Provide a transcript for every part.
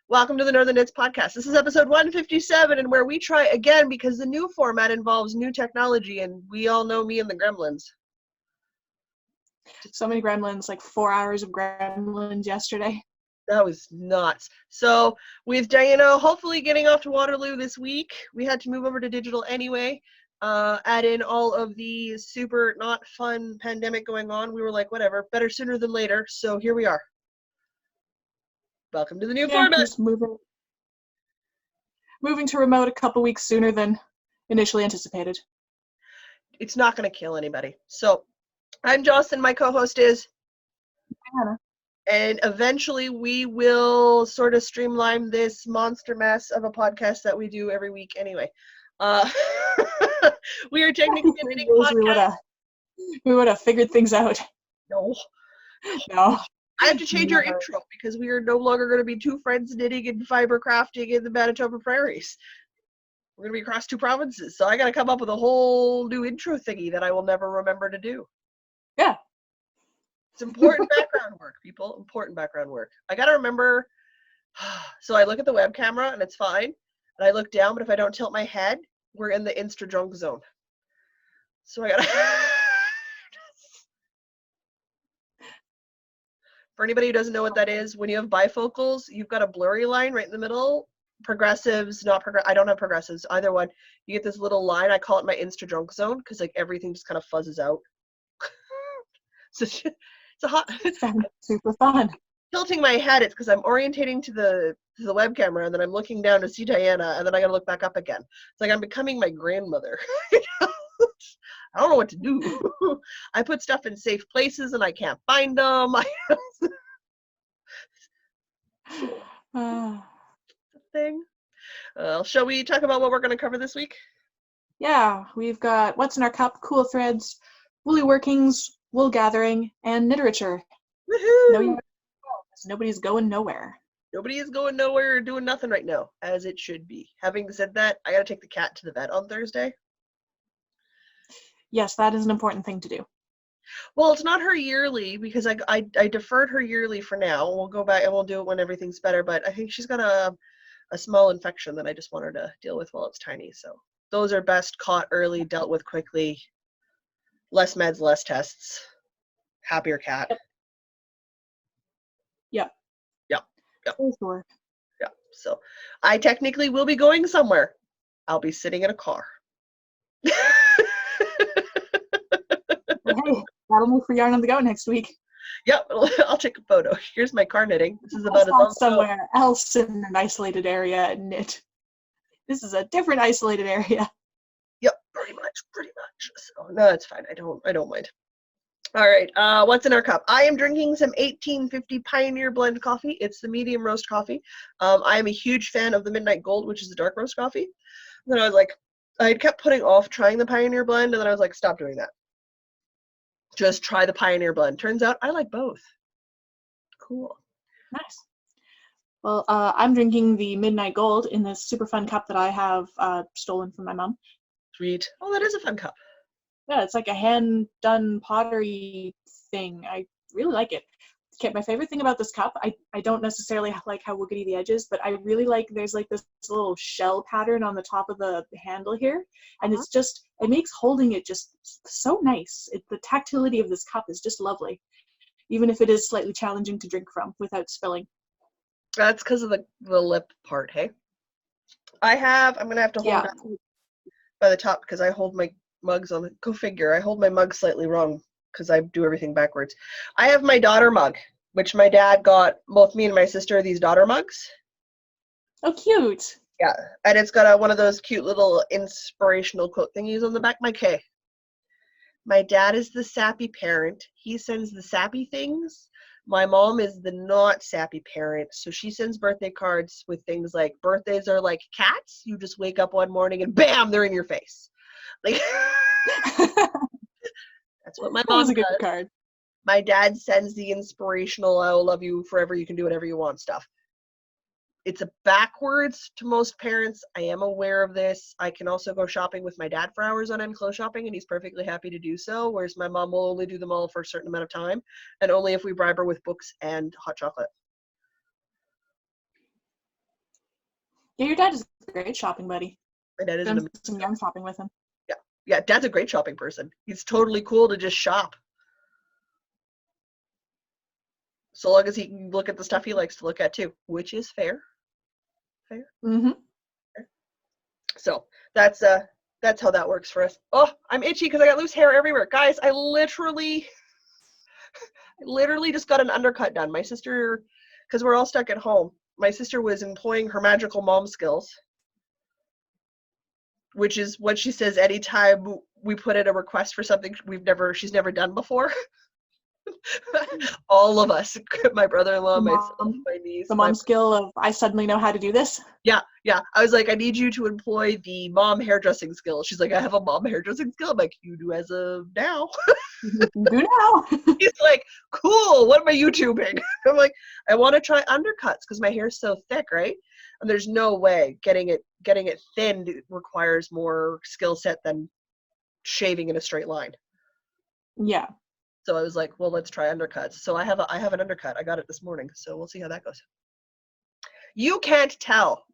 Welcome to the Northern Knits podcast. This is episode 157, and where we try again because the new format involves new technology, and we all know me and the gremlins. So many gremlins, like 4 hours of gremlins yesterday. That was nuts. So with Diana hopefully getting off to Waterloo this week, we had to move over to digital anyway. Add in all of the super not fun pandemic going on. We were like, whatever, better sooner than later. So here we are. Welcome to the new format. Just moving to remote a couple weeks sooner than initially anticipated. It's not going to kill anybody. So I'm Joss, and my co-host is Anna. And eventually we will sort of streamline this monster mess of a podcast that we do every week anyway. We are technically a knitting podcast. We would have figured things out. No. I have to change our intro because we are no longer going to be two friends knitting and fiber crafting in the Manitoba prairies. We're going to be across two provinces. So I got to come up with a whole new intro thingy that I will never remember to do. Yeah. It's important background work, people. Important background work. I got to remember. So I look at the web camera and it's fine. And I look down, but if I don't tilt my head, we're in the insta drunk zone. So I got to. For anybody who doesn't know what that is, when you have bifocals, you've got a blurry line right in the middle. Progressives, I don't have progressives, either one. You get this little line. I call it my insta drunk zone because like everything just kind of fuzzes out. So it's a hot. Sounds super fun. Tilting my head, it's because I'm orientating to the web camera, and then I'm looking down to see Diana, and then I got to look back up again. It's like I'm becoming my grandmother. I don't know what to do. I put stuff in safe places and I can't find them. Thing. Shall we talk about what we're going to cover this week? Yeah, we've got What's in Our Cup, Cool Threads, Woolly Workings, Wool Gathering, and Kniterature. Woohoo! Nobody's going nowhere. Nobody is going nowhere or doing nothing right now, as it should be. Having said that, I got to take the cat to the vet on Thursday. Yes, that is an important thing to do. Well, it's not her yearly because I deferred her yearly for now. We'll go back and we'll do it when everything's better. But I think she's got a small infection that I just want her to deal with while it's tiny. So those are best caught early, dealt with quickly. Less meds, less tests. Happier cat. Yep. Sure. Yeah. So I technically will be going somewhere. I'll be sitting in a car. Hey, that'll move for Yarn on the Go next week. Yep, I'll take a photo. Here's my car knitting. This is about as long somewhere else in an isolated area and knit. This is a different isolated area. Yep, pretty much. So no, it's fine. I don't mind. All right, what's in our cup? I am drinking some 1850 Pioneer Blend coffee. It's the medium roast coffee. I am a huge fan of the Midnight Gold, which is the dark roast coffee. And then I was like, I kept putting off trying the Pioneer Blend, and then I was like, stop doing that. Just try the Pioneer Blend. Turns out I like both. Cool. Nice. Well, I'm drinking the Midnight Gold in this super fun cup that I have stolen from my mom. Sweet. Oh, that is a fun cup. Yeah, it's like a hand-done pottery thing. I really like it. Okay, my favorite thing about this cup, I don't necessarily like how wiggly the edge is, but I really like there's like this little shell pattern on the top of the handle here, and it's just, it makes holding it just so nice. The tactility of this cup is just lovely, even if it is slightly challenging to drink from without spilling. That's because of the lip part, hey? I'm going to have to hold it by the top because I hold my mugs on go figure. I hold my mug slightly wrong because I do everything backwards. I have my daughter mug, which my dad got both me and my sister these daughter mugs. Oh, cute. Yeah, and it's got one of those cute little inspirational quote thingies on the back. My dad is the sappy parent. He sends the sappy things. My mom is the not sappy parent, so she sends birthday cards with things like birthdays are like cats. You just wake up one morning and bam, they're in your face. Like that's what my mom does. That was a good card. My dad sends the inspirational I will love you forever, you can do whatever you want stuff. It's a backwards to most parents. I am aware of this. I can also go shopping with my dad for hours on end, clothes shopping, and he's perfectly happy to do so, whereas my mom will only do them all for a certain amount of time, and only if we bribe her with books and hot chocolate. Yeah, your dad is a great shopping buddy. My dad is an Done amazing. some yarn shopping with him. Yeah, Dad's a great shopping person. He's totally cool to just shop. So long as he can look at the stuff he likes to look at too, which is fair. Mm-hmm. So that's how that works for us. Oh, I'm itchy because I got loose hair everywhere. Guys, I literally just got an undercut done. My sister, because we're all stuck at home, my sister was employing her magical mom skills, which is what she says anytime we put in a request for something she's never done before. All of us, my brother-in-law, myself, my niece, The mom skill of I suddenly know how to do this. Yeah. I was like, I need you to employ the mom hairdressing skill. She's like, I have a mom hairdressing skill. I'm like, you do as of now. You do now. He's like, cool. What am I YouTubing? I'm like, I want to try undercuts because my hair's so thick, right? And there's no way getting it thinned requires more skill set than shaving in a straight line. Yeah. So I was like, well, let's try undercuts. So I have an undercut. I got it this morning, so we'll see how that goes. You can't tell.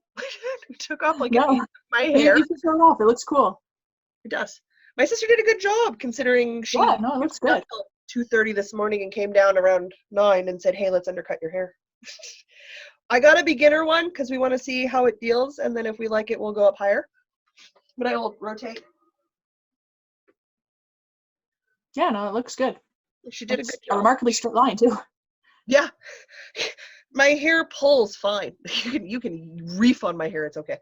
We took off like No. my hair. You can show it off. It looks cool. It does. My sister did a good job considering she it looks good. 2:30 this morning and came down around 9 and said, hey, let's undercut your hair. I got a beginner one because we want to see how it feels, and then if we like it, we'll go up higher. But I will rotate. Yeah, no, it looks good. She did a good job. A remarkably straight line too. Yeah. My hair pulls fine. You can reef on my hair, it's okay.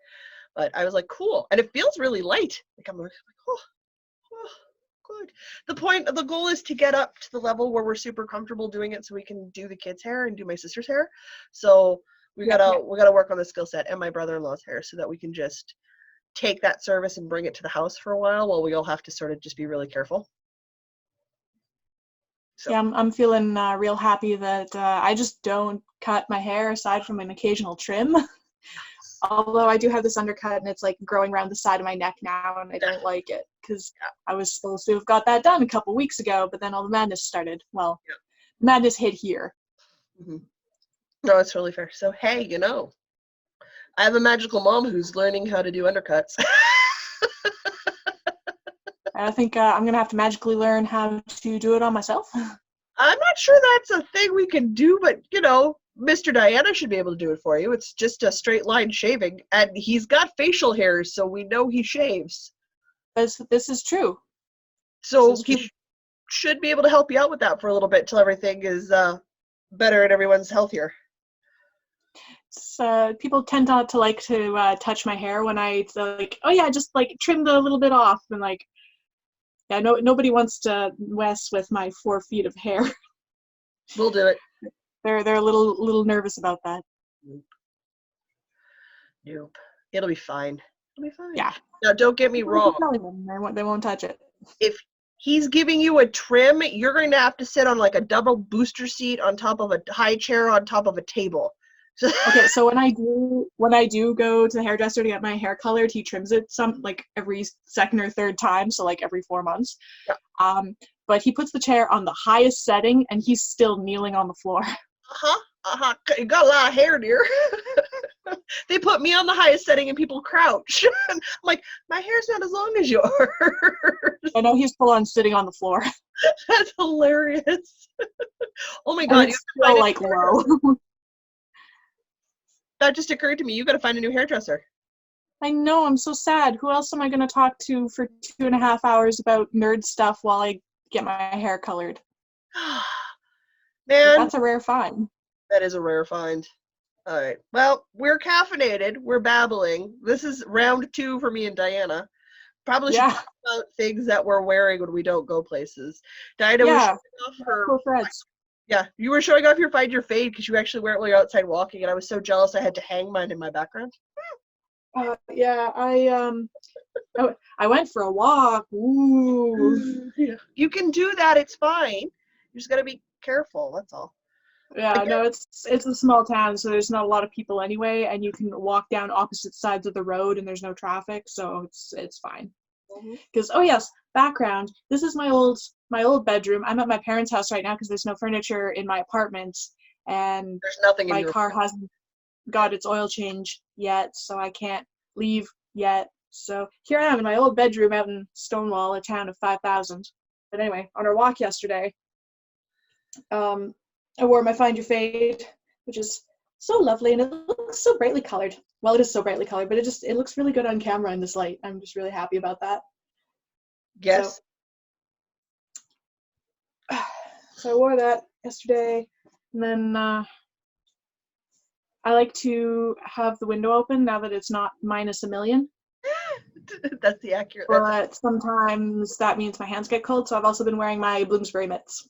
But I was like, cool. And it feels really light. Like I'm like, oh, good. The goal is to get up to the level where we're super comfortable doing it so we can do the kids' hair and do my sister's hair. So we gotta work on the skill set and my brother-in-law's hair so that we can just take that service and bring it to the house for a while we all have to sort of just be really careful. So. Yeah, I'm feeling real happy that I just don't cut my hair aside from an occasional trim. Although I do have this undercut and it's like growing around the side of my neck now and I don't like it because I was supposed to have got that done a couple weeks ago, but then all the madness started. Well, madness hit here. Mm-hmm. No, it's totally fair. So, hey, I have a magical mom who's learning how to do undercuts. I think I'm going to have to magically learn how to do it on myself. I'm not sure that's a thing we can do, but, Mr. Diana should be able to do it for you. It's just a straight line shaving, and he's got facial hairs, so we know he shaves. This is true. So he should be able to help you out with that for a little bit till everything is better and everyone's healthier. People tend not to like to touch my hair when I just like trimmed a little bit off and like. Yeah, nobody wants to mess with my 4 feet of hair. We'll do it. They're a little nervous about that. Nope. It'll be fine. Yeah. Now, don't get me wrong. They won't touch it. If he's giving you a trim, you're going to have to sit on like a double booster seat on top of a high chair on top of a table. Okay, so when I do go to the hairdresser to get my hair colored, he trims it every second or third time, so like every 4 months. Yeah. But he puts the chair on the highest setting and he's still kneeling on the floor. You got a lot of hair, dear. They put me on the highest setting and people crouch. I'm like, my hair's not as long as yours. I know he's full on sitting on the floor. That's hilarious. Oh my god, it's still like low. That just occurred to me. You got to find a new hairdresser. I know. I'm so sad. Who else am I going to talk to for 2.5 hours about nerd stuff while I get my hair colored? Man, that's a rare find. That is a rare find. All right. Well, we're caffeinated. We're babbling. This is round 2 for me and Diana. Probably should talk about things that we're wearing when we don't go places. Diana was showing off her. Cool threads. Yeah, you were showing off your Find Your Fade because you actually wear it while you're outside walking, and I was so jealous I had to hang mine in my background. Yeah, I went for a walk. Ooh. Yeah. You can do that. It's fine. You just got to be careful. That's all. Yeah, no, it's a small town, so there's not a lot of people anyway, and you can walk down opposite sides of the road, and there's no traffic, so it's fine. Because background. This is my old bedroom. I'm at my parents' house right now because there's no furniture in my apartment, and there's nothing in my car hasn't. got its oil change yet, so I can't leave yet. So here I am in my old bedroom out in Stonewall, a town of 5,000. But anyway, on our walk yesterday, I wore my Find Your Fade, which is so lovely, and it looks so brightly colored. Well, it is so brightly colored, but it looks really good on camera in this light. I'm just really happy about that. Yes. So I wore that yesterday, and then I like to have the window open now that it's not minus a million. That's the accurate. But sometimes that means my hands get cold, so I've also been wearing my Bloomsbury mitts.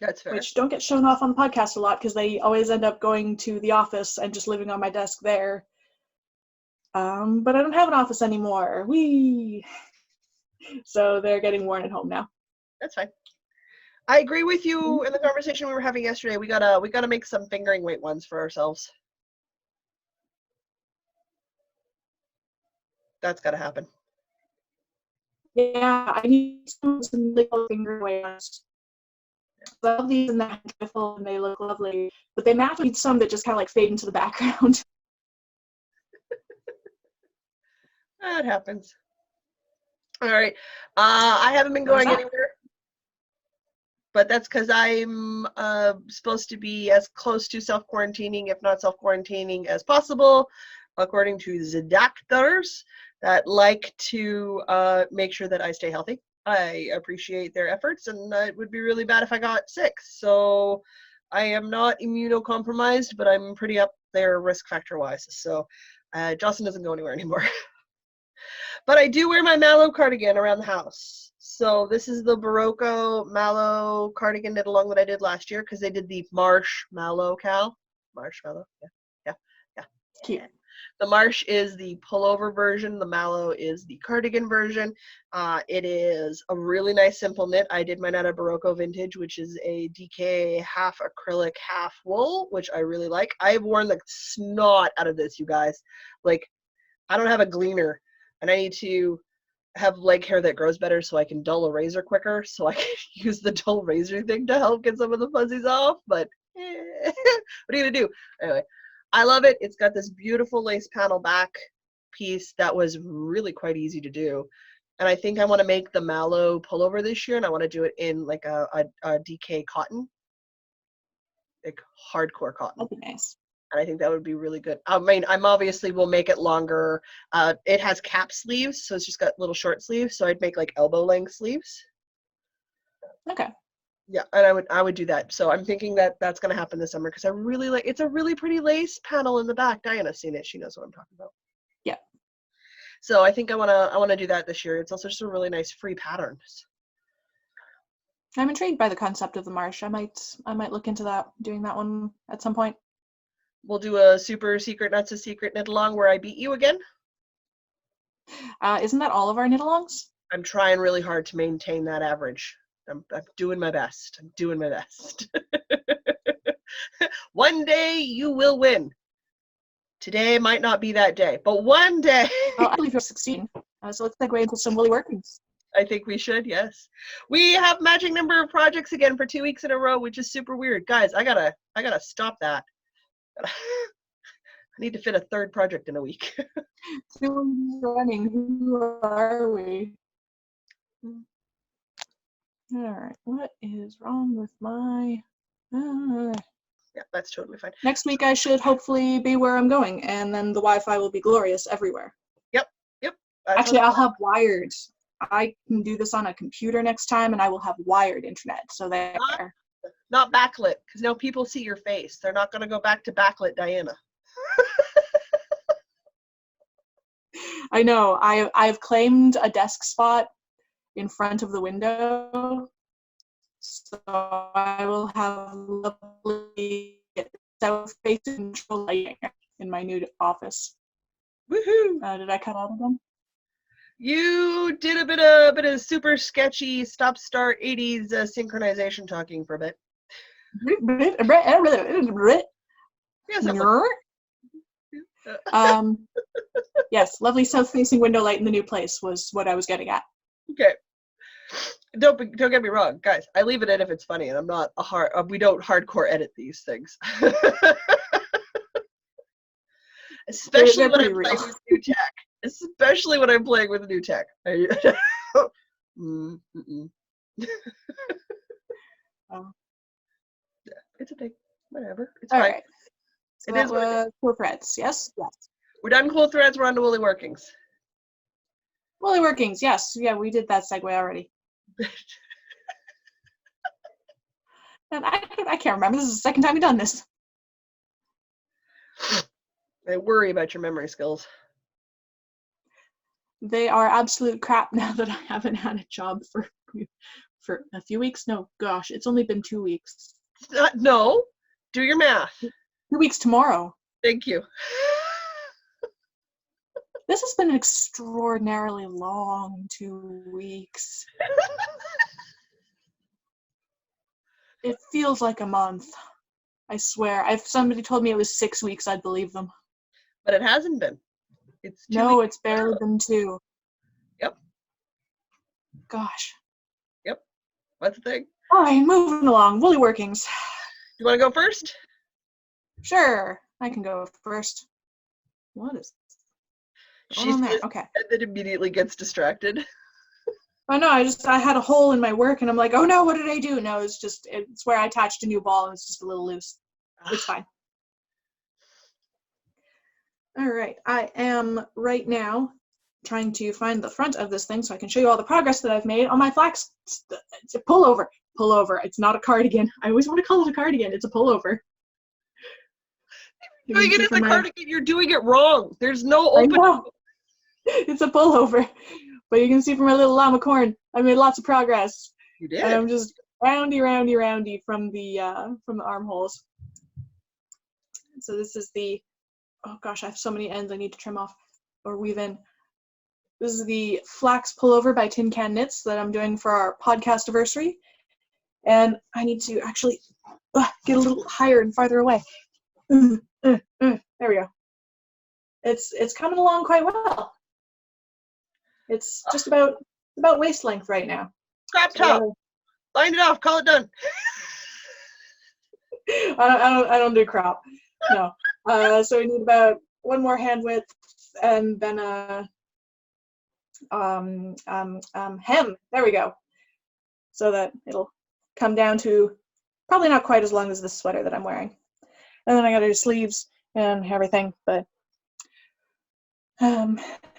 That's fair. Which don't get shown off on the podcast a lot because they always end up going to the office and just living on my desk there. But I don't have an office anymore. Whee! So they're getting worn at home now. That's fine. I agree with you in the conversation we were having yesterday. We gotta make some fingering weight ones for ourselves. That's gotta happen. Yeah, I need some little finger weights. I love these in that joyful and they look lovely, but they match with some that just kind of like fade into the background. That happens. All right. I haven't been going anywhere, but that's because I'm supposed to be as close to self-quarantining, if not self-quarantining, as possible, according to the doctors that like to make sure that I stay healthy. I appreciate their efforts, and it would be really bad if I got sick. So I am not immunocompromised, but I'm pretty up there risk factor-wise. So Jocelyn doesn't go anywhere anymore. But I do wear my mallow cardigan around the house. So this is the Barocco mallow cardigan knit along that I did last year because they did the marshmallow cow. Marshmallow, yeah. Cute. The marsh is the pullover version. The mallow is the cardigan version. It is a really nice simple knit. I did mine out of Barocco Vintage, which is a DK half acrylic, half wool, which I really like. I've worn the snot out of this, you guys. Like, I don't have a gleaner, and I need to have leg hair that grows better so I can dull a razor quicker, so I can use the dull razor thing to help get some of the fuzzies off, but what are you gonna do? Anyway, I love it. It's got this beautiful lace panel back piece that was really quite easy to do. And I think I want to make the mallow pullover this year, and I want to do it in like a DK cotton, like hardcore cotton. That'd be nice. And I think that would be really good. I mean, I'm obviously will make it longer. It has cap sleeves, so it's just got little short sleeves. So I'd make like elbow length sleeves. Okay. Yeah, and I would do that. So I'm thinking that that's going to happen this summer because I really like. It's a really pretty lace panel in the back. Diana's seen it. She knows what I'm talking about. Yeah. So I think I wanna do that this year. It's also just a really nice free pattern. I'm intrigued by the concept of the marsh. I might look into that, doing that one at some point. We'll do a super secret, not so secret knit along where I beat you again. Isn't that all of our knit-alongs? I'm trying really hard to maintain that average. I'm doing my best. I'm doing my best. One day you will win. Today might not be that day, but one day. Well, I believe you're 16. So let's segue into some woolly workings. I think we should, yes. We have matching number of projects again for 2 weeks in a row, which is super weird. Guys, I gotta stop that. I need to fit a third project in a week. 2 weeks running. Who are we? All right. What is wrong with my? Yeah, that's totally fine. Next week I should hopefully be where I'm going, and then the Wi-Fi will be glorious everywhere. Yep. Actually, I'll have wired. I can do this on a computer next time, and I will have wired internet. So there. Not backlit, because now people see your face. They're not going to go back to backlit Diana. I know. I've claimed a desk spot in front of the window, so I will have lovely south-facing control lighting in my new office. Woohoo! Did I cut out again? You did a bit of super sketchy stop-start 80s synchronization talking for a bit. Yes, lovely south-facing window light in the new place was what I was getting at. Okay. Don't get me wrong, guys. I leave it in if it's funny, and I'm not we don't hardcore edit these things. Especially they're when pretty I'm real. playing with new tech. Especially when I'm playing with new tech. Mm-mm. Oh. It's a thing. Whatever. It's All fine. right. So It that is what it is. was cool threads. Yes. Yes. We're done cool threads. We're on to woolly workings. Woolly workings. Yes. Yeah, we did that segue already. And I can't remember. This is the second time we've done this. I worry about your memory skills. They are absolute crap now that I haven't had a job for a few weeks. No, gosh, it's only been 2 weeks. No. Do your math. 2 weeks tomorrow. Thank you. This has been an extraordinarily long 2 weeks. It feels like a month. I swear. If somebody told me it was 6 weeks, I'd believe them. But it hasn't been. It's 2 No, weeks. it's barely been 2. Yep. Gosh. Yep. That's the thing. All right, moving along. Woolly workings. You want to go first? Sure, I can go first. What is going She on there? says, Okay. and then immediately gets distracted. Oh no, I had a hole in my work and I'm like, oh no, what did I do? No, it's where I attached a new ball and it's just a little loose. It's fine. All right, I am right now trying to find the front of this thing so I can show you all the progress that I've made on my flax. It's a pullover. Pullover. It's not a cardigan. I always want to call it a cardigan. It's a pullover. Doing it as a cardigan, you're doing it wrong. There's no opening. I know. It's a pullover. But you can see from my little llama corn, I made lots of progress. You did. And I'm just roundy from the armholes. So this is the, oh gosh, I have so many ends I need to trim off or weave in. This is the flax pullover by Tin Can Knits that I'm doing for our podcast anniversary. And I need to actually get a little higher and farther away. There we go. It's coming along quite well. It's just about waist length right now. Crop top. Line it off. Call it done. I don't do crop. No. So we need about one more hand width and then a hem. There we go. So that it'll come down to probably not quite as long as this sweater that I'm wearing. And then I gotta do sleeves and everything, but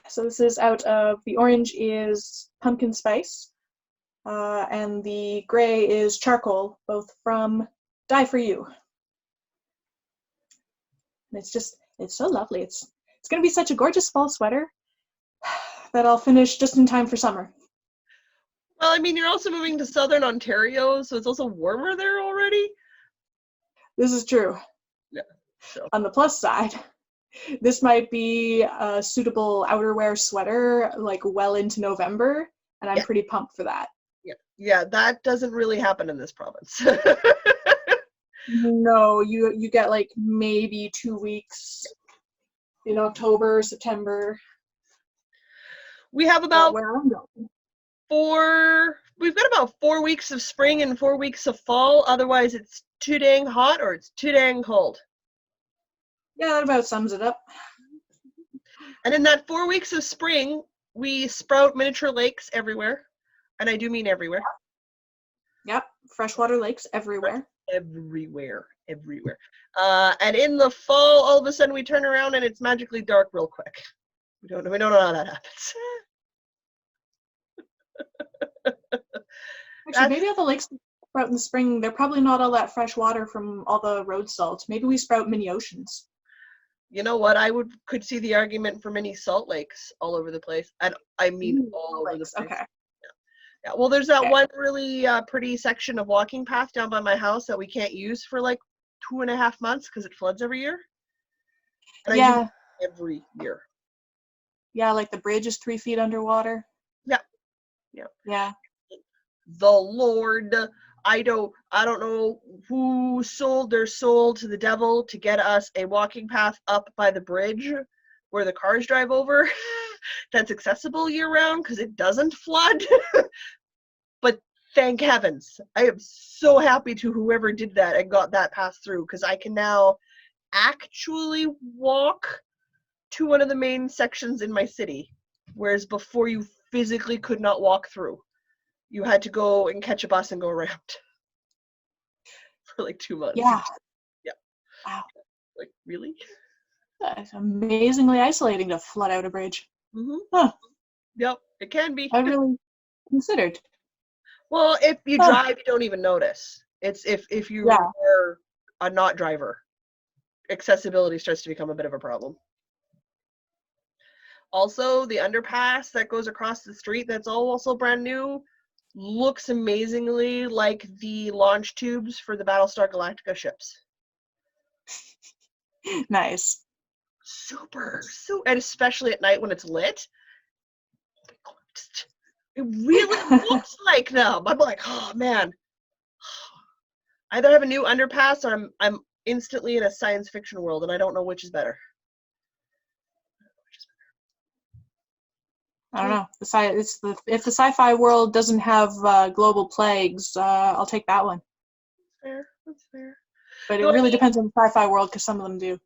so this is out of, the orange is pumpkin spice, and the gray is charcoal, both from Dye For You. And it's so lovely. It's gonna be such a gorgeous fall sweater that I'll finish just in time for summer. Well, I mean, you're also moving to southern Ontario, so it's also warmer there already. This is true. Yeah. So. On the plus side, this might be a suitable outerwear sweater like well into November, and I'm pretty pumped for that. Yeah, that doesn't really happen in this province. No, you get like maybe 2 weeks in October, September. We have about where I'm going. We've got about 4 weeks of spring and 4 weeks of fall. Otherwise, it's too dang hot or it's too dang cold. Yeah, that about sums it up. And in that 4 weeks of spring, we sprout miniature lakes everywhere. And I do mean everywhere. Yep, freshwater lakes everywhere. Everywhere. And in the fall, all of a sudden we turn around and it's magically dark real quick. We don't know how that happens. Actually, maybe all the lakes sprout in the spring, they're probably not all that fresh water from all the road salt. Maybe we sprout mini oceans. You know what? Could see the argument for mini salt lakes all over the place. And I mean all over the place. Okay. Yeah. Well, there's that one really pretty section of walking path down by my house that we can't use for like 2.5 months because it floods every year. And I do every year. Yeah, like the bridge is 3 feet underwater. Yeah. The Lord, I don't know who sold their soul to the devil to get us a walking path up by the bridge where the cars drive over that's accessible year round because it doesn't flood. But thank heavens, I am so happy to whoever did that and got that path through because I can now actually walk to one of the main sections in my city, whereas before you physically could not walk through. You had to go and catch a bus and go around for like 2 months. Yeah. Yeah. Wow. Like, really? That's amazingly isolating to flood out a bridge. Mm-hmm. Huh. Yep, it can be. I really considered. Well, if you Huh. drive, you don't even notice. It's if you Yeah. are a not driver, accessibility starts to become a bit of a problem. Also, the underpass that goes across the street that's also brand new looks amazingly like the launch tubes for the Battlestar Galactica ships. Nice. And especially at night when it's lit. It really looks like them. I'm like, oh man. Either have a new underpass or I'm instantly in a science fiction world and I don't know which is better. I don't know. If the sci-fi world doesn't have global plagues, I'll take that one. Fair. That's fair. But it No, I really mean, depends on the sci-fi world because some of them do.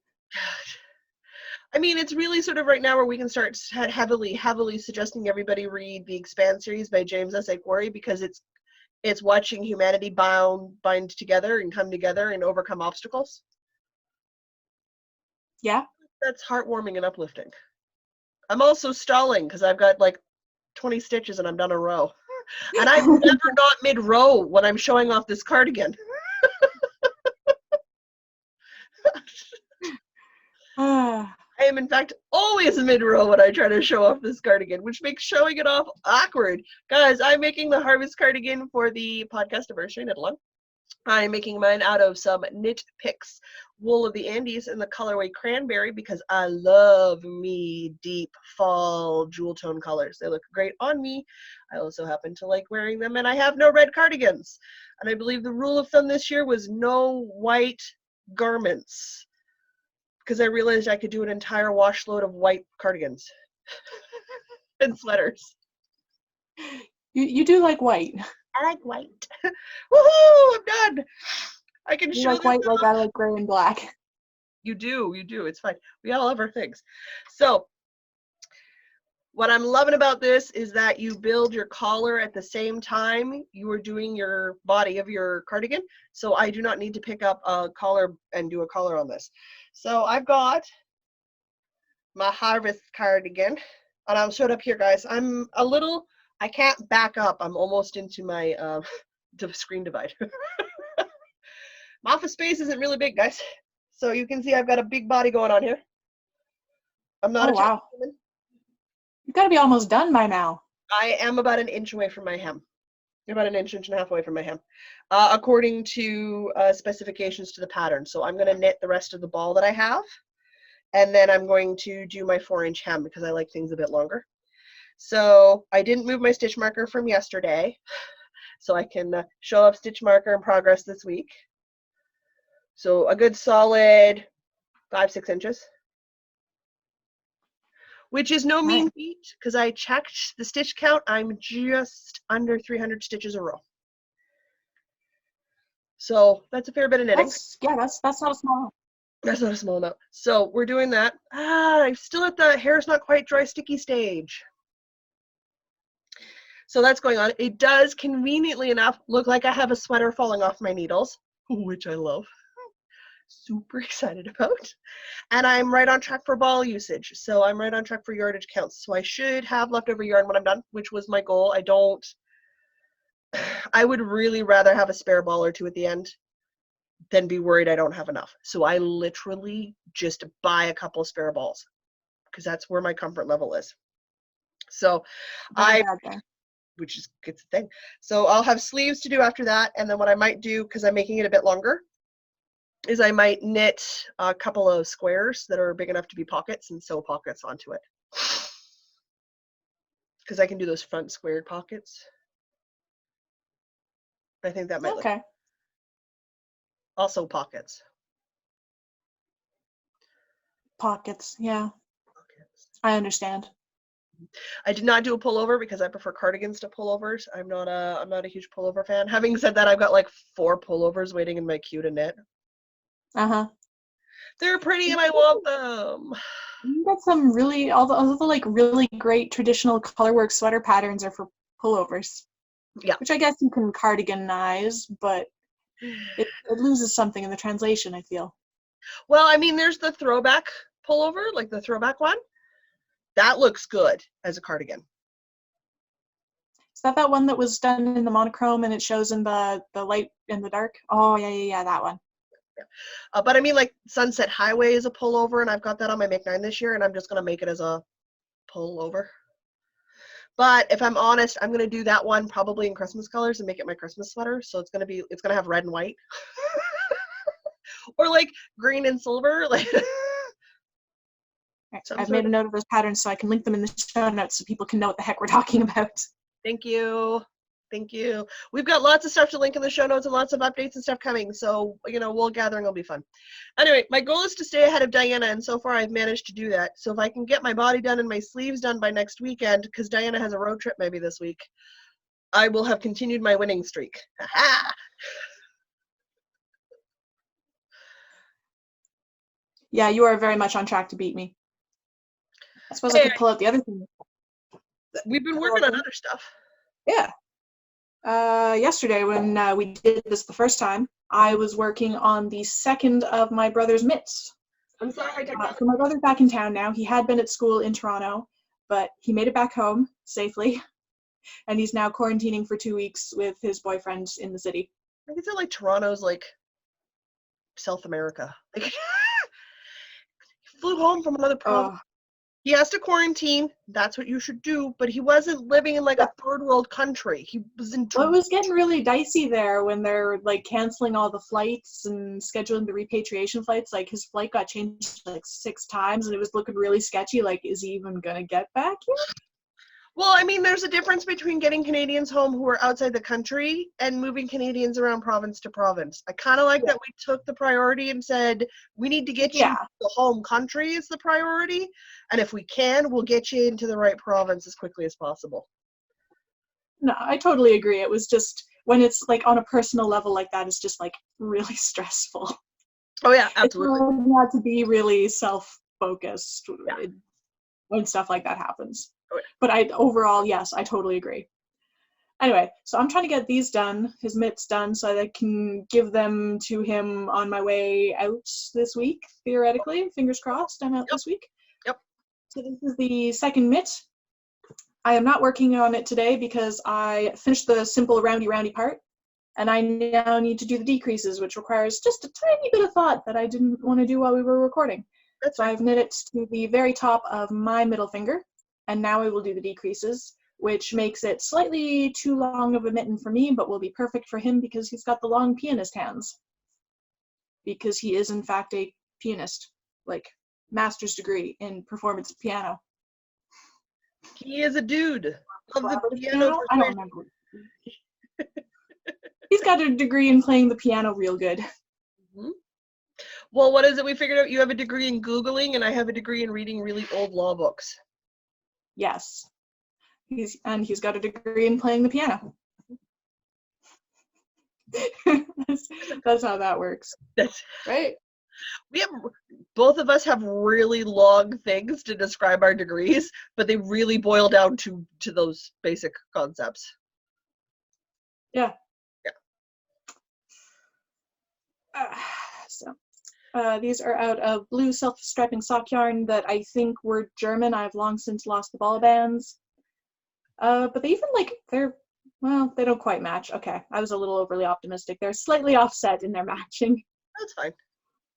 I mean, it's really sort of right now where we can start heavily suggesting everybody read the Expanse series by James S. A. Corey because it's watching humanity bind together and come together and overcome obstacles. Yeah. That's heartwarming and uplifting. I'm also stalling because I've got like 20 stitches and I'm done a row. And I'm never not mid-row when I'm showing off this cardigan. Ah. I am, in fact, always mid-row when I try to show off this cardigan, which makes showing it off awkward. Guys, I'm making the harvest cardigan for the podcast anniversary knit along. I'm making mine out of some Knit Picks wool of the Andes in the colorway cranberry because I love me deep fall jewel tone colors. They look great on me. I also happen to like wearing them, and I have no red cardigans. And I believe the rule of thumb this year was no white garments because I realized I could do an entire wash load of white cardigans and sweaters. You do like white. I like white. Woohoo! I'm done. I can You show like this white like off. I like gray and black. You do. It's fine. We all have our things. So what I'm loving about this is that you build your collar at the same time you are doing your body of your cardigan. So I do not need to pick up a collar and do a collar on this. So I've got my harvest cardigan, and I'll show it up here, guys. I can't back up. I'm almost into my screen divide. My office space isn't really big, guys. So you can see I've got a big body going on here. I'm not Oh a tiny wow. woman. You've got to be almost done by now. I am about an inch away from my hem. About an inch and a half away from my hem, according to specifications to the pattern. So I'm going to knit the rest of the ball that I have, and then I'm going to do my 4-inch hem because I like things a bit longer. So I didn't move my stitch marker from yesterday, so I can show up stitch marker in progress this week. So a good solid 5-6 inches. Which is no mean feat because I checked the stitch count. I'm just under 300 stitches a row. So that's a fair bit of knitting. That's not a small. That's not a small amount. So we're doing that. I'm still at the hair's not quite dry sticky stage. So that's going on. It does conveniently enough look like I have a sweater falling off my needles, which I love. Super excited about. And I'm right on track for ball usage. So I'm right on track for yardage counts. So I should have leftover yarn when I'm done, which was my goal. I would really rather have a spare ball or two at the end than be worried I don't have enough. So I literally just buy a couple of spare balls because that's where my comfort level is. So which is a good thing. So I'll have sleeves to do after that. And then what I might do, because I'm making it a bit longer, is I might knit a couple of squares that are big enough to be pockets and sew pockets onto it. Because I can do those front squared pockets. I think that might look okay. Also pockets. Pockets, yeah. Pockets. I understand. I did not do a pullover because I prefer cardigans to pullovers. I'm not a huge pullover fan. Having said that, I've got like 4 pullovers waiting in my queue to knit. Uh-huh. They're pretty and I want them. You got some really, all the like really great traditional colorwork sweater patterns are for pullovers. Yeah. Which I guess you can cardiganize, but it loses something in the translation, I feel. Well, I mean, there's the throwback pullover, like the throwback one. That looks good as a cardigan. Is that one that was done in the monochrome and it shows in the light and the dark? Oh, yeah, that one. Yeah. But I mean, like Sunset Highway is a pullover, and I've got that on my Make 9 this year, and I'm just going to make it as a pullover. But if I'm honest, I'm going to do that one probably in Christmas colors and make it my Christmas sweater. So it's going to have red and white. Or like green and silver. Like I've made a note of those patterns so I can link them in the show notes so people can know what the heck we're talking about. Thank you. Thank you. We've got lots of stuff to link in the show notes and lots of updates and stuff coming. So, wool gathering will be fun. Anyway, my goal is to stay ahead of Diana, and so far I've managed to do that. So if I can get my body done and my sleeves done by next weekend, because Diana has a road trip maybe this week, I will have continued my winning streak. Ha-ha! Yeah, you are very much on track to beat me. I suppose I could pull out the other thing. We've been working on other stuff. Yeah. Yesterday when we did this the first time, I was working on the second of my brother's mitts. I'm sorry. So my brother's back in town now. He had been at school in Toronto, but he made it back home safely, and he's now quarantining for 2 weeks with his boyfriend in the city. I can feel like Toronto's like South America. Like he flew home from another province. He has to quarantine. That's what you should do. But he wasn't living in like a third world country. He was in. Well, it was getting really dicey there when they're like canceling all the flights and scheduling the repatriation flights. Like his flight got changed like 6 times, and it was looking really sketchy. Like, is he even gonna get back here? Well, I mean, there's a difference between getting Canadians home who are outside the country and moving Canadians around province to province. I kind of like that we took the priority and said, we need to get you to the home country is the priority. And if we can, we'll get you into the right province as quickly as possible. No, I totally agree. It was just, when it's like on a personal level like that, it's just like really stressful. Oh, yeah, absolutely. You have to be really self-focused when stuff like that happens. But overall, yes, I totally agree. Anyway, so I'm trying to get these done, his mitts done, so that I can give them to him on my way out this week, theoretically. Fingers crossed, I'm out this week. Yep. So this is the second mitt. I am not working on it today because I finished the simple roundy part, and I now need to do the decreases, which requires just a tiny bit of thought that I didn't want to do while we were recording. So I've knit it to the very top of my middle finger. And now I will do the decreases, which makes it slightly too long of a mitten for me, but will be perfect for him because he's got the long pianist hands. Because he is, in fact, a pianist, like master's degree in performance piano. He is a dude. Of the piano. I don't remember. He's got a degree in playing the piano real good. Mm-hmm. Well, what is it we figured out? You have a degree in Googling, and I have a degree in reading really old law books. Yes. He's got a degree in playing the piano. That's how that works. Right? Both of us have really long things to describe our degrees, but they really boil down to those basic concepts. Yeah. These are out of blue self-striping sock yarn that I think were German. I've long since lost the ball bands. But they even they don't quite match. Okay, I was a little overly optimistic. They're slightly offset in their matching. That's fine.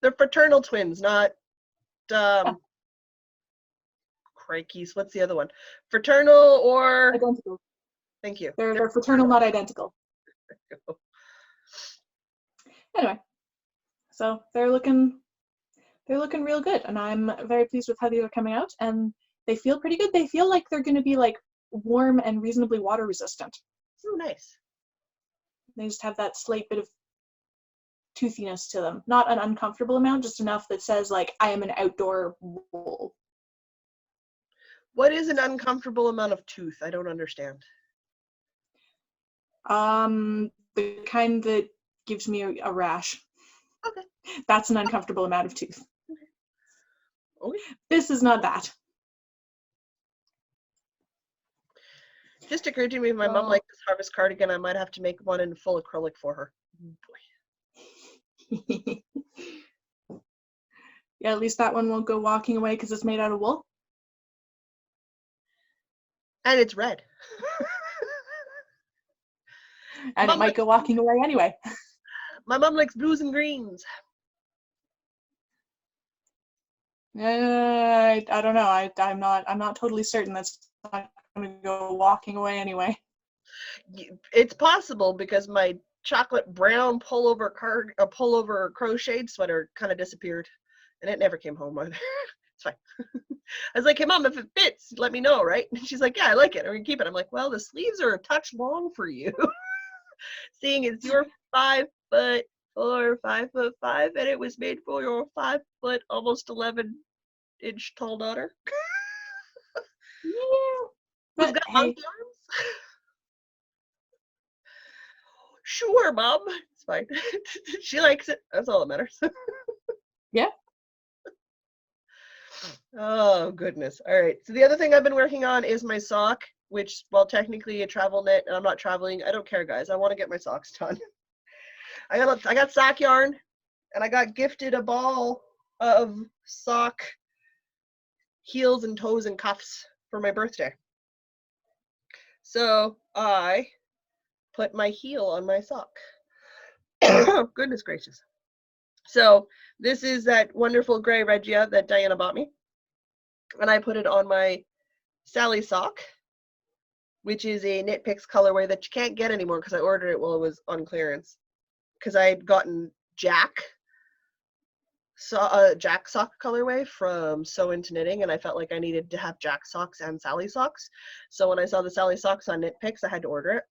They're fraternal twins, not crikeys. What's the other one? Fraternal or identical. Thank you. They're fraternal, not identical. Anyway. So they're looking real good, and I'm very pleased with how these are coming out, and they feel pretty good. They feel like they're going to be like warm and reasonably water resistant. Oh, nice. They just have that slight bit of toothiness to them. Not an uncomfortable amount, just enough that says like I am an outdoor wool. What is an uncomfortable amount of tooth? I don't understand. The kind that gives me a rash. Okay. That's an uncomfortable amount of tooth. Okay. This is not that. Just occurred to me, if my mom liked this harvest cardigan, I might have to make one in full acrylic for her. Boy. Yeah, at least that one won't go walking away because it's made out of wool. And it's red. And it might go walking away anyway. My mom likes blues and greens. I don't know. I'm not totally certain that's not going to go walking away anyway. It's possible because my chocolate brown pullover crocheted sweater kind of disappeared, and it never came home either. It's fine. I was like, "Hey, Mom, if it fits, let me know, right?" And she's like, "Yeah, I like it. I'm gonna keep it." I'm like, "Well, the sleeves are a touch long for you, seeing as you're 5'4", 5'5", and it was made for your 5', almost 11-inch tall daughter." Yeah. Who's But got hey, monkey arms? Sure, Mom. It's fine. She likes it. That's all that matters. yeah. Oh, goodness. All right. So the other thing I've been working on is my sock, which, well, technically a travel knit, and I'm not traveling. I don't care, guys. I want to get my socks done. I got sock yarn, and I got gifted a ball of sock heels and toes and cuffs for my birthday. So I put my heel on my sock. Oh, goodness gracious. So this is that wonderful gray Regia that Diana bought me. And I put it on my Sally sock, which is a Knit Picks colorway that you can't get anymore because I ordered it while it was on clearance. Because I had gotten Jack sock colorway from Sew Into Knitting, and I felt like I needed to have Jack socks and Sally socks. So when I saw the Sally socks on Knit Picks, I had to order it.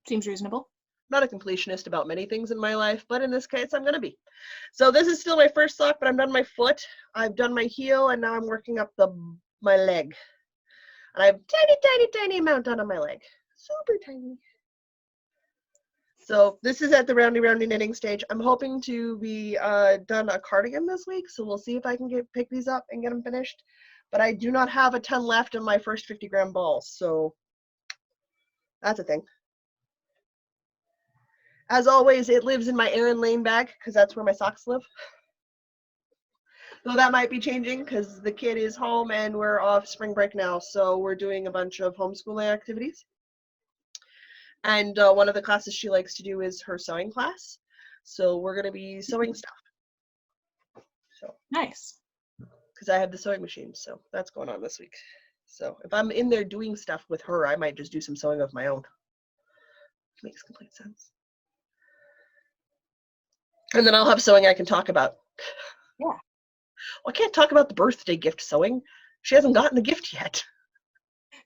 Seems reasonable. Not a completionist about many things in my life, but in this case, I'm going to be. So this is still my first sock, but I'm done my foot. I've done my heel, and now I'm working up my leg. And I have tiny, tiny, tiny amount done on my leg. Super tiny. So this is at the roundy knitting stage. I'm hoping to be done a cardigan this week, so we'll see if I can pick these up and get them finished. But I do not have a ton left in my first 50-gram balls, so that's a thing. As always, it lives in my Erin Lane bag because that's where my socks live. Though that might be changing because the kid is home and we're off spring break now, so we're doing a bunch of homeschooling activities. And one of the classes she likes to do is her sewing class. So we're going to be sewing stuff. So Nice. Because I have the sewing machine, so that's going on this week. So if I'm in there doing stuff with her, I might just do some sewing of my own. Makes complete sense. And then I'll have sewing I can talk about. Yeah. Well, I can't talk about the birthday gift sewing. She hasn't gotten the gift yet.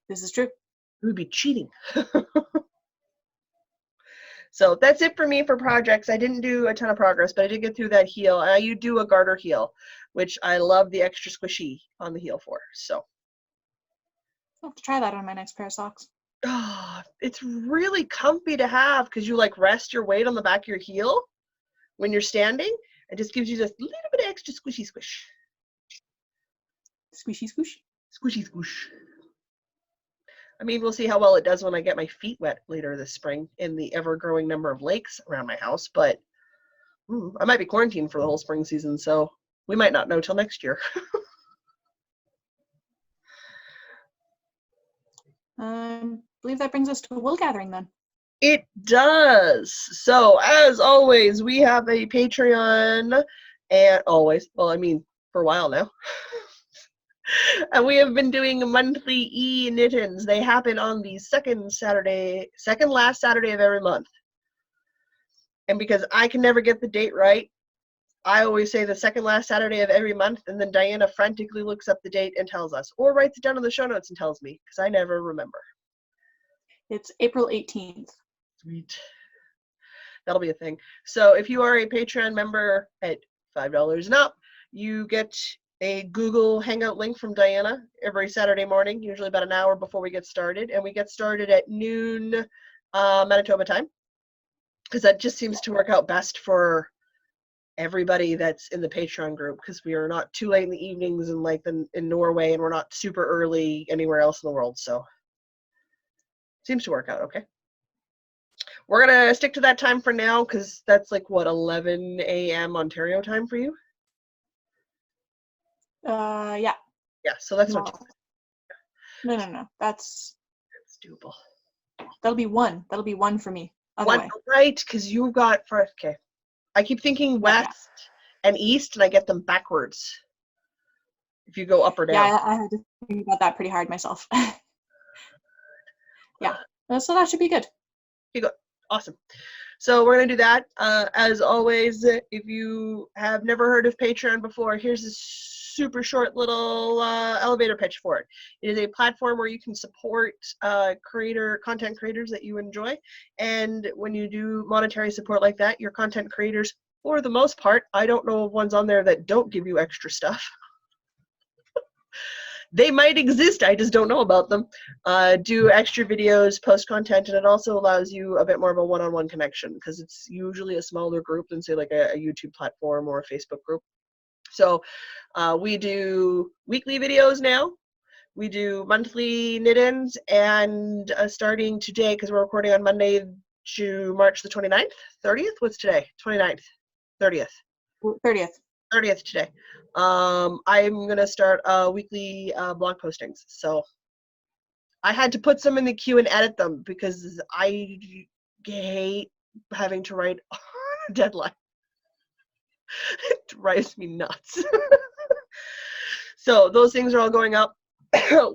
This is true. It would be cheating. So that's it for me for projects. I didn't do a ton of progress, but I did get through that heel. You do a garter heel, which I love the extra squishy on the heel for. So I'll have to try that on my next pair of socks. oh, it's really comfy to have because you like rest your weight on the back of your heel when you're standing. It just gives you just a little bit of extra squishy squish. Squishy squish. Squishy squish. I mean, we'll see how well it does when I get my feet wet later this spring in the ever-growing number of lakes around my house, but I might be quarantined for the whole spring season, so we might not know till next year. I believe that brings us to wool gathering then. It does. So, as always, we have a Patreon, and always, well, I mean, for a while now. And we have been doing monthly e-knittins. They happen on the second last Saturday of every month. And because I can never get the date right, I always say the second last Saturday of every month, and then Diana frantically looks up the date and tells us, or writes it down in the show notes and tells me, because I never remember. It's April 18th. Sweet. That'll be a thing. So if you are a Patreon member at $5 and up, you get a Google Hangout link from Diana every Saturday morning, usually about an hour before we get started. And we get started at noon Manitoba time, because that just seems to work out best for everybody that's in the Patreon group, because we are not too late in the evenings in like in Norway, and we're not super early anywhere else in the world. So seems to work out okay. We're gonna stick to that time for now, because that's like what, 11 a.m. Ontario time for you? Yeah. Yeah, so that's not too No. That's doable. that'll be one. That'll be one for me. Other One, way. right? Because you've got okay. I keep thinking west and east, and I get them backwards. If you go up or down. Yeah, I had to think about that pretty hard myself. Yeah. So that should be good. You go. Awesome. So we're going to do that. As always, if you have never heard of Patreon before, here's a super short little elevator pitch for it. It is a platform where you can support content creators that you enjoy. And when you do monetary support like that, your content creators, for the most part, I don't know of ones on there that don't give you extra stuff. They might exist, I just don't know about them. Do extra videos, post content, and it also allows you a bit more of a one-on-one connection, because it's usually a smaller group than, say, like a YouTube platform or a Facebook group. So we do weekly videos now. We do monthly knit-ins, and starting today, because we're recording on Monday, March the 29th, 30th? What's today? 29th, 30th. 30th today. I'm gonna start weekly blog postings. So I had to put some in the queue and edit them, because I hate having to write on a deadline. It drives me nuts. So those things are all going up.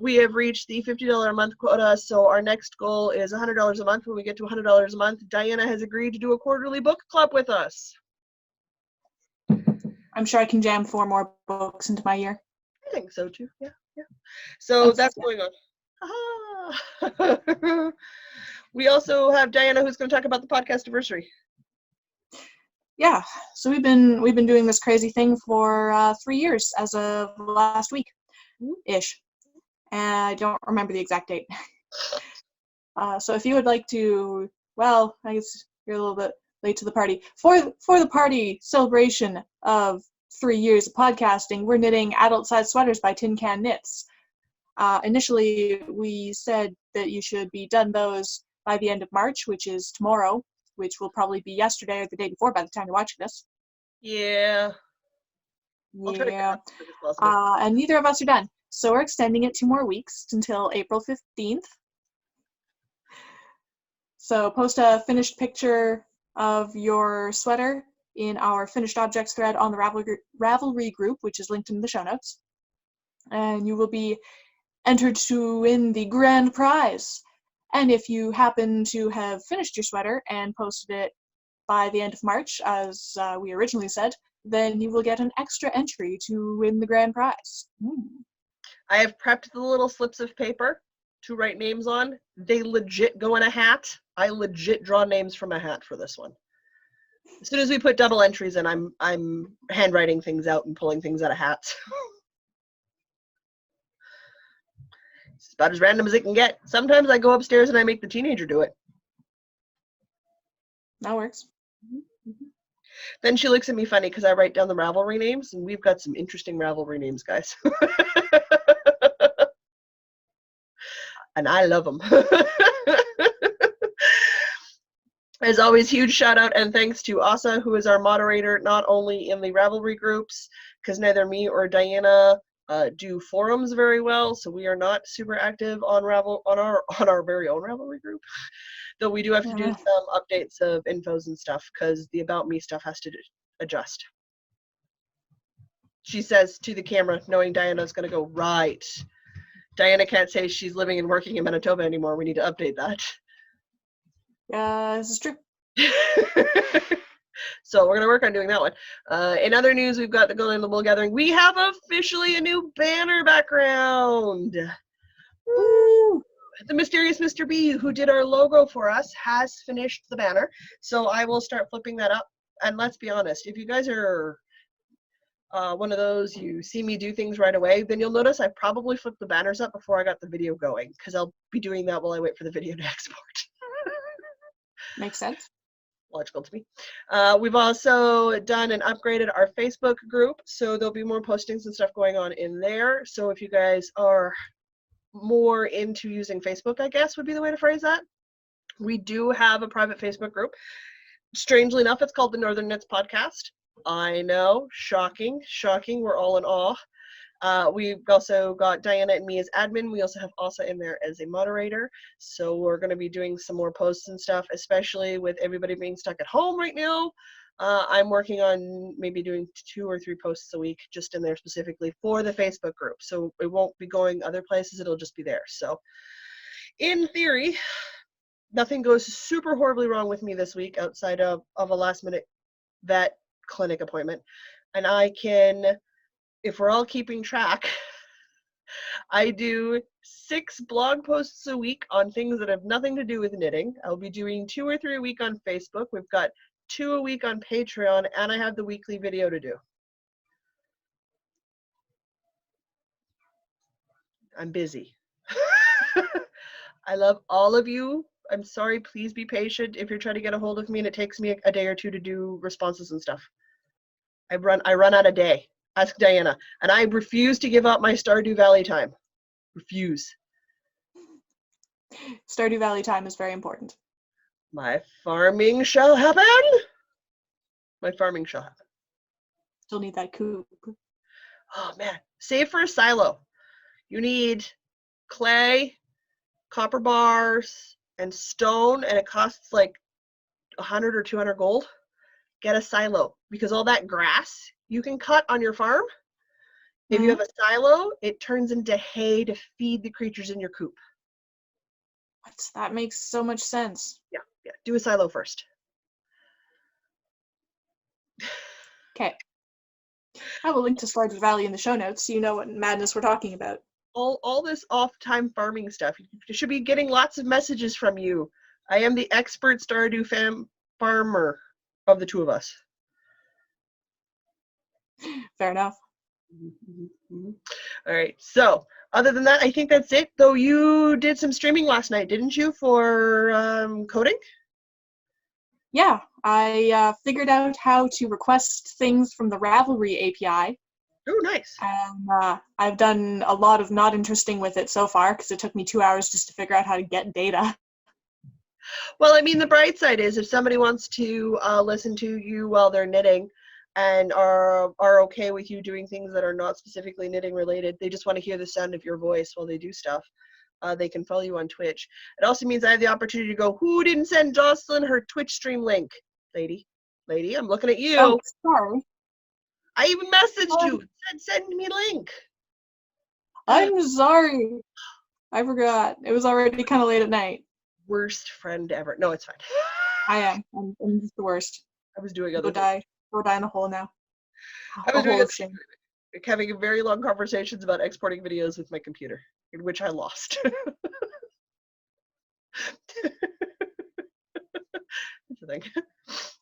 We have reached the $50 a month quota, so our next goal is $100 a month. When we get to $100 a month, Diana has agreed to do a quarterly book club with us. I'm sure I can jam 4 more books into my year. I think so too. Yeah. So that's going on. We also have Diana, who's going to talk about the podcast anniversary. Yeah. So we've been doing this crazy thing for 3 years as of last week, ish. And I don't remember the exact date. So if you would like to, well, I guess you're a little bit late to the party. For the party celebration of 3 years of podcasting, we're knitting adult-sized sweaters by Tin Can Knits. Initially, we said that you should be done those by the end of March, which is tomorrow, which will probably be yesterday or the day before by the time you're watching this. Yeah. Yeah. And neither of us are done. So we're extending it 2 more weeks until April 15th. So post a finished picture of your sweater in our finished objects thread on the Ravelry group, which is linked in the show notes. And you will be entered to win the grand prize. And if you happen to have finished your sweater and posted it by the end of March, as we originally said, then you will get an extra entry to win the grand prize. I have prepped the little slips of paper to write names on. They legit go in a hat. I legit draw names from a hat for this one. As soon as we put double entries in, I'm handwriting things out and pulling things out of hats. It's about as random as it can get. Sometimes I go upstairs and I make the teenager do it. That works. Then she looks at me funny because I write down the Ravelry names, and we've got some interesting Ravelry names, guys. And I love them. As always, huge shout out and thanks to Asa, who is our moderator, not only in the Ravelry groups, because neither me or Diana do forums very well, so we are not super active on our very own Ravelry group. Though we do have to do some updates of infos and stuff, because the About Me stuff has to adjust. She says to the camera, knowing Diana's going to go, right. Diana can't say she's living and working in Manitoba anymore. We need to update that. This is true. So we're going to work on doing that one. In other news, we've got the Going in the Wool Gathering. We have officially a new banner background. Woo! The mysterious Mr. B, who did our logo for us, has finished the banner. So I will start flipping that up. And let's be honest, if you guys are one of those, you see me do things right away, then you'll notice I probably flipped the banners up before I got the video going, because I'll be doing that while I wait for the video to export. Makes sense. logical to me. We've also done and upgraded our Facebook group, so there'll be more postings and stuff going on in there. So if you guys are more into using Facebook, I guess would be the way to phrase that. We do have a private Facebook group. Strangely enough, it's called the Northern Knits Podcast. I know, shocking. We're all in awe. We've also got Diana and me as admin. We also have Asa in there as a moderator. So we're going to be doing some more posts and stuff, especially with everybody being stuck at home right now. I'm working on maybe doing 2 or 3 posts a week just in there specifically for the Facebook group. So it won't be going other places. It'll just be there. So in theory, nothing goes super horribly wrong with me this week outside of a last minute vet clinic appointment. And I can, if we're all keeping track, I do 6 blog posts a week on things that have nothing to do with knitting. I'll be doing 2 or 3 a week on Facebook. We've got 2 a week on Patreon, and I have the weekly video to do. I'm busy. I love all of you. I'm sorry, please be patient if you're trying to get a hold of me and it takes me a day or 2 to do responses and stuff. I run out a day. Ask Diana. And I refuse to give up my Stardew Valley time. Refuse. Stardew Valley time is very important. My farming shall happen. My farming shall happen. Still need that coop. Oh man, save for a silo. You need clay, copper bars, and stone, and it costs like 100 or 200 gold. Get a silo, because all that grass you can cut on your farm, if you have a silo, it turns into hay to feed the creatures in your coop. What? That makes so much sense. Yeah. Do a silo first. Okay. I will link to Stardew Valley in the show notes so you know what madness we're talking about. All this off-time farming stuff. You should be getting lots of messages from you. I am the expert Stardew farmer of the 2 of us. Fair enough. All right. So, other than that, I think that's it. Though you did some streaming last night, didn't you, for coding? Yeah, I figured out how to request things from the Ravelry API. Oh, nice. And I've done a lot of not interesting with it so far because it took me 2 hours just to figure out how to get data. Well, I mean, the bright side is if somebody wants to listen to you while they're knitting and are okay with you doing things that are not specifically knitting related, they just want to hear the sound of your voice while they do stuff, they can follow you on Twitch. It also means I have the opportunity to go, who didn't send Jocelyn her Twitch stream link? Lady, I'm looking at you. Oh, sorry. I even messaged you, said send me a link. I'm sorry. I forgot. It was already kind of late at night. Worst friend ever. No, it's fine. I am. I'm just the worst. I was doing other things. Go die in a hole now. I was doing having very long conversations about exporting videos with my computer, in which I lost. That's the thing.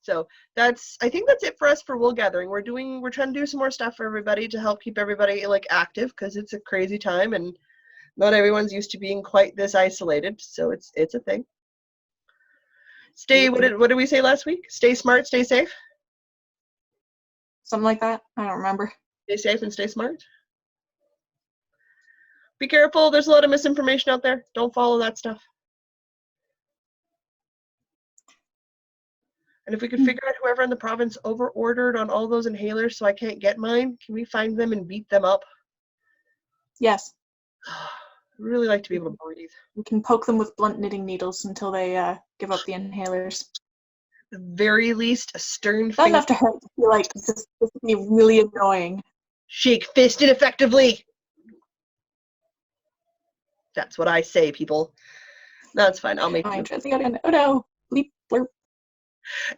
So I think that's it for us for wool gathering. We're trying to do some more stuff for everybody to help keep everybody like active because it's a crazy time and not everyone's used to being quite this isolated. So it's a thing. What did we say last week? Stay smart, stay safe. Something like that. I don't remember. Stay safe and stay smart. Be careful. There's a lot of misinformation out there. Don't follow that stuff. And if we could figure out whoever in the province over-ordered on all those inhalers so I can't get mine, can we find them and beat them up? Yes. I'd really like to be able to breathe. We can poke them with blunt knitting needles until they give up the inhalers. At the very least, a stern Not enough to hurt. I feel like this would be really annoying. Shake fist ineffectively. That's what I say, people. That's fine. I'll make you. Oh no. Bleep, blurp.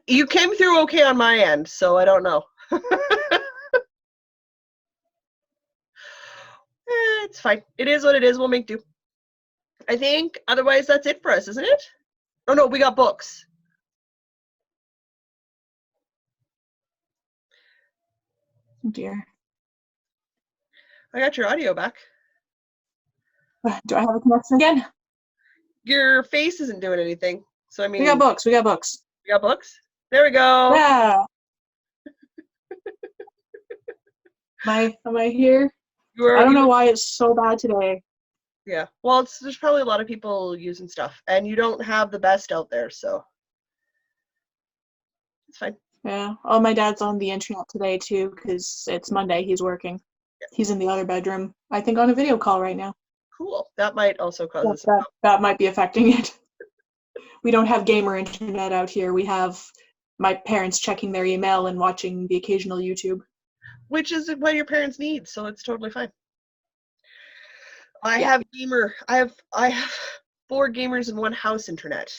You came through okay on my end, so I don't know. It's fine. It is what it is. We'll make do. I think otherwise that's it for us, isn't it? Oh no, we got books. Oh dear. I got your audio back. Do I have a connection again? Your face isn't doing anything. So I mean, we got books. We got books? There we go. Yeah. Am I here? I don't know why it's so bad today. Yeah. Well, there's probably a lot of people using stuff, and you don't have the best out there, so it's fine. Yeah. Oh, my dad's on the internet today too, because it's Monday. He's working. Yeah. He's in the other bedroom, I think, on a video call right now. Cool. That might also cause us. That might be affecting it. We don't have gamer internet out here. We have my parents checking their email and watching the occasional YouTube. Which is what your parents need, so it's totally fine. I have 4 gamers in one house internet.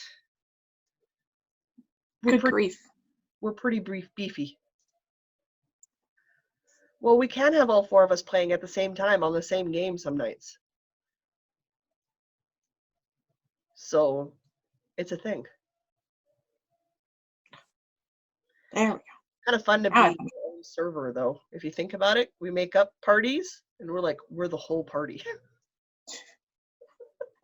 Good grief. We're pretty beefy. Well, we can have all 4 of us playing at the same time on the same game some nights. So, it's a thing. There we go. Kind of fun to be our own server, though. If you think about it, we make up parties, and we're the whole party.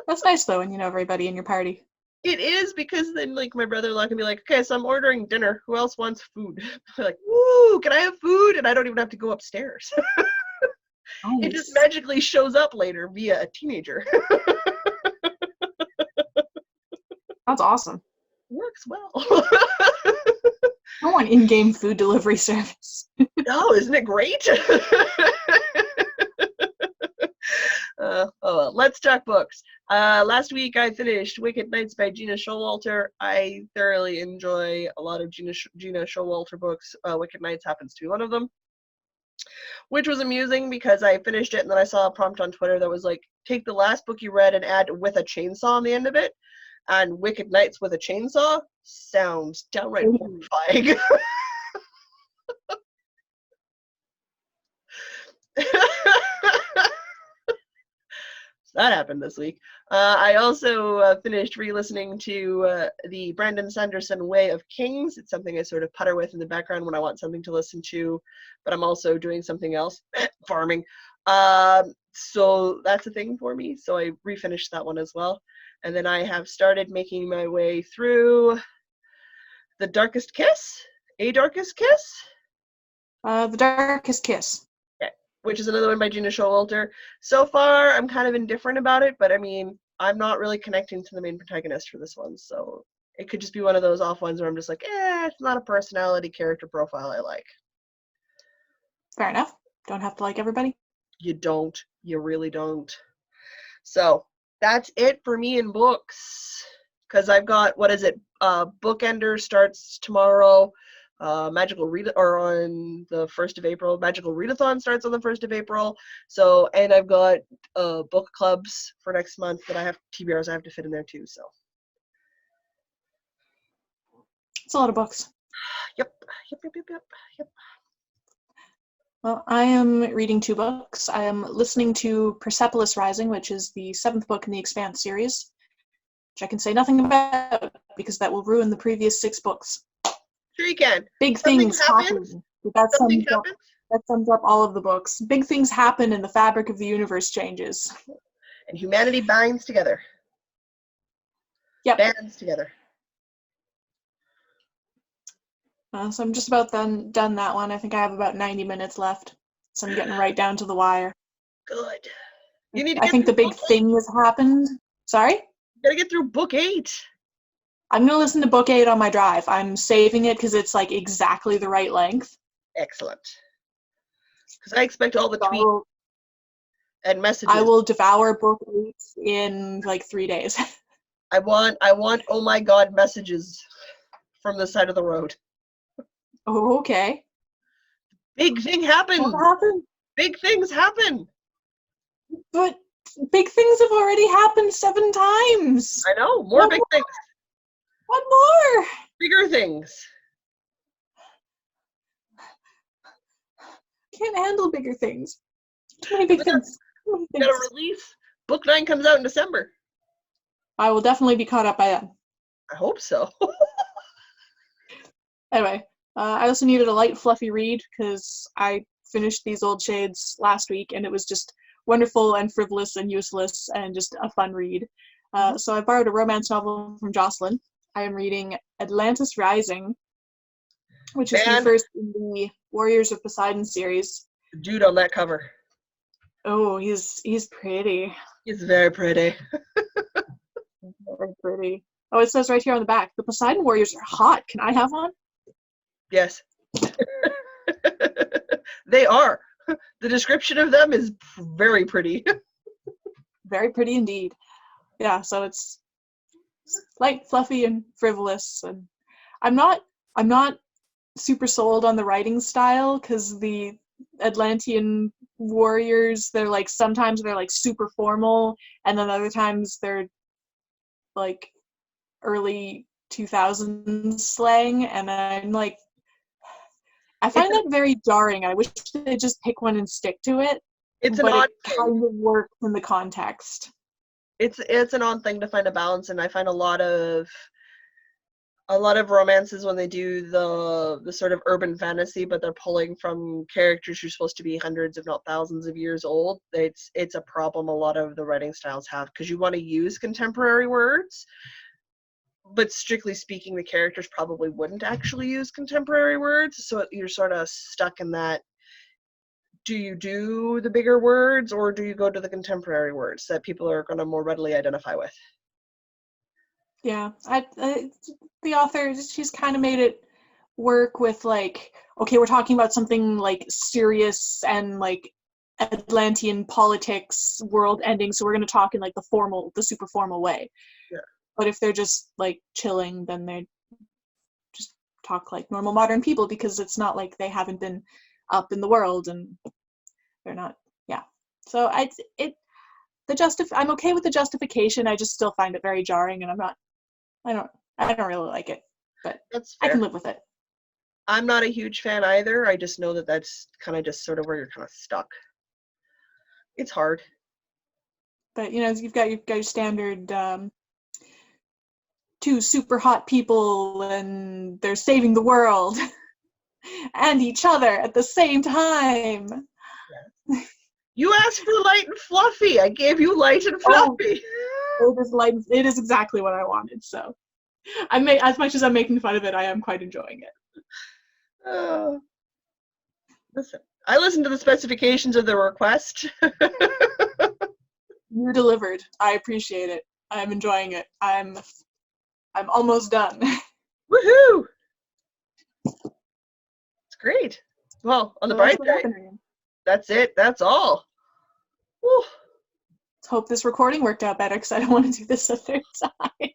That's nice, though, when you know everybody in your party. It is, because then, like, my brother-in-law can be like, okay, so I'm ordering dinner. Who else wants food? I'm like, woo, can I have food? And I don't even have to go upstairs. Nice. It just magically shows up later via a teenager. That's awesome. Works well. I want in-game food delivery service. No, isn't it great? Oh well, let's talk books. Last week I finished Wicked Nights by Gina Showalter. I thoroughly enjoy a lot of Gina Showalter books. Wicked Nights happens to be one of them, which was amusing because I finished it and then I saw a prompt on Twitter that was like, take the last book you read and add with a chainsaw on the end of it. And Wicked Nights with a chainsaw sounds downright horrifying. That happened this week. I also finished re-listening to the Brandon Sanderson Way of Kings. It's something I sort of putter with in the background when I want something to listen to, but I'm also doing something else, farming. So that's a thing for me. So I refinished that one as well. And then I have started making my way through The Darkest Kiss? A Darkest Kiss? The Darkest Kiss. Which is another one by Gina Showalter. So far, I'm kind of indifferent about it, but I mean, I'm not really connecting to the main protagonist for this one, so it could just be one of those off ones where I'm just like, it's not a personality character profile I like. Fair enough. Don't have to like everybody. You don't. You really don't. So, that's it for me in books. Because I've got, Bookender starts tomorrow. Magical Read or on the 1st of April. Magical Readathon starts on the 1st of April. So, and I've got book clubs for next month that I have TBRs I have to fit in there too. So, it's a lot of books. Yep. Well, I am reading 2 books. I am listening to Persepolis Rising, which is the 7th book in the Expanse series, which I can say nothing about because that will ruin the previous 6 books. Sure you can. Big things happen. That sums up all of the books. Big things happen and the fabric of the universe changes. And humanity binds together. Yep. Bands together. So I'm just about done that one. I think I have about 90 minutes left. So I'm getting right down to the wire. Good. You need to I think the big thing has happened. Sorry? You gotta get through book 8. I'm going to listen to book 8 on my drive. I'm saving it because it's like exactly the right length. Excellent. Because I expect all the tweets and messages. I will devour book 8 in like 3 days. I want oh my god messages from the side of the road. Oh, okay. Big thing happened. What happened? Big things happen. But big things have already happened 7 times. I know. More big things. What more? Bigger things. Can't handle bigger things. Too many big things. Got a release. Book 9 comes out in December. I will definitely be caught up by then. I hope so. Anyway, I also needed a light, fluffy read because I finished These Old Shades last week and it was just wonderful and frivolous and useless and just a fun read. So I borrowed a romance novel from Jocelyn. I am reading Atlantis Rising, which is the Man, first in the Warriors of Poseidon series. dude on that cover. Oh, he's pretty. He's very pretty. Very pretty. Oh, it says right here on the back, the Poseidon Warriors are hot. Can I have one? Yes. They are. The description of them is very pretty. Very pretty indeed. Yeah, so it's light, fluffy, and frivolous. And I'm not super sold on the writing style because the Atlantean warriors, they're like sometimes they're like super formal, and then other times they're like early 2000s slang, and I'm like, I find that very jarring. I wish they'd just pick one and stick to it, It's an but odd it kind of works in the context. it's an odd thing to find a balance, and I find a lot of romances when they do the sort of urban fantasy, but they're pulling from characters who are supposed to be hundreds, if not thousands, of years old. It's a problem a lot of the writing styles have because you want to use contemporary words, but strictly speaking, the characters probably wouldn't actually use contemporary words, so you're sort of stuck in that. Do you do the bigger words, or do you go to the contemporary words that people are going to more readily identify with? Yeah, the author, she's kind of made it work with like, okay, we're talking about something like serious and like Atlantean politics, world ending, so we're going to talk in like the super formal way. Yeah. But if they're just like chilling, then they just talk like normal modern people because it's not like they haven't been up in the world and they're not. Yeah. So I'm okay with the justification. I just still find it very jarring, and I don't really like it, but That's I fair. can live with it. I'm not a huge fan either. I just know that that's kind of just sort of where you're kind of stuck. It's hard. But you've got your standard two super hot people and they're saving the world and each other at the same time. You asked for light and fluffy. I gave you light and Oh, fluffy. it is exactly what I wanted. So as much as I'm making fun of it, I am quite enjoying it. Oh, listen, I listened to the specifications of the request. You delivered. I appreciate it. I'm enjoying it. I'm almost done. Woohoo! It's great. Well, on the So that's bright what side, happened. that's it. That's all. Whew. Let's hope this recording worked out better because I don't want to do this a third time.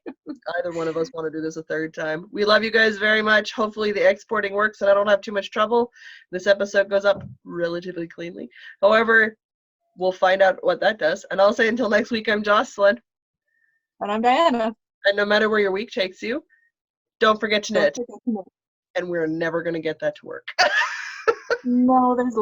Either one of us want to do this a third time. We love you guys very much. Hopefully the exporting works and I don't have too much trouble. This episode goes up relatively cleanly. However, we'll find out what that does. And I'll say until next week, I'm Jocelyn. And I'm Diana. And no matter where your week takes you, don't forget to knit. Don't forget to knit. And we're never going to get that to work. No, there's